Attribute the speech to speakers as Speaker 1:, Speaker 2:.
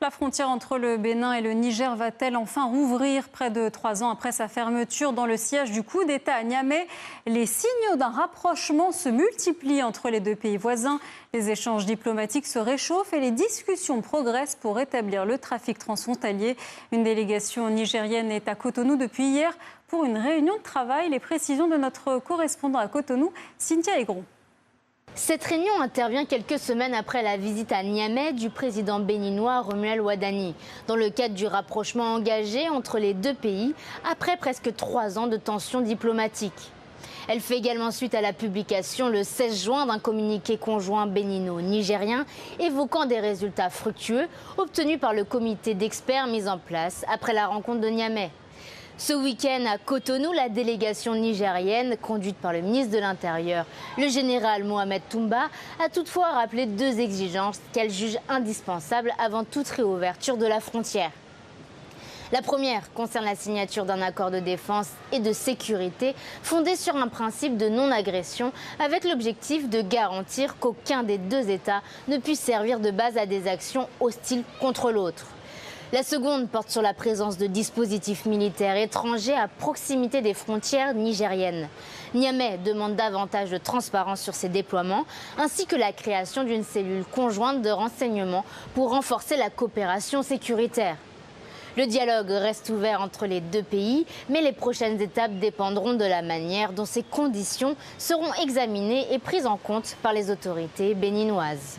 Speaker 1: La frontière entre le Bénin et le Niger va-t-elle enfin rouvrir près de 3 ans après sa fermeture dans le sillage du coup d'État à Niamey? Les signaux d'un rapprochement se multiplient entre les deux pays voisins. Les échanges diplomatiques se réchauffent et les discussions progressent pour rétablir le trafic transfrontalier. Une délégation nigérienne est à Cotonou depuis hier pour une réunion de travail. Les précisions de notre correspondant à Cotonou, Cynthia Aigron.
Speaker 2: Cette réunion intervient quelques semaines après la visite à Niamey du président béninois Romuald Wadani, dans le cadre du rapprochement engagé entre les deux pays après presque 3 ans de tensions diplomatiques. Elle fait également suite à la publication le 16 juin d'un communiqué conjoint bénino-nigérien évoquant des résultats fructueux obtenus par le comité d'experts mis en place après la rencontre de Niamey. Ce week-end à Cotonou, la délégation nigérienne, conduite par le ministre de l'Intérieur, le général Mohamed Toumba, a toutefois rappelé 2 exigences qu'elle juge indispensables avant toute réouverture de la frontière. La première concerne la signature d'un accord de défense et de sécurité fondé sur un principe de non-agression avec l'objectif de garantir qu'aucun des 2 États ne puisse servir de base à des actions hostiles contre l'autre. La seconde porte sur la présence de dispositifs militaires étrangers à proximité des frontières nigériennes. Niamey demande davantage de transparence sur ces déploiements, ainsi que la création d'une cellule conjointe de renseignement pour renforcer la coopération sécuritaire. Le dialogue reste ouvert entre les deux pays, mais les prochaines étapes dépendront de la manière dont ces conditions seront examinées et prises en compte par les autorités béninoises.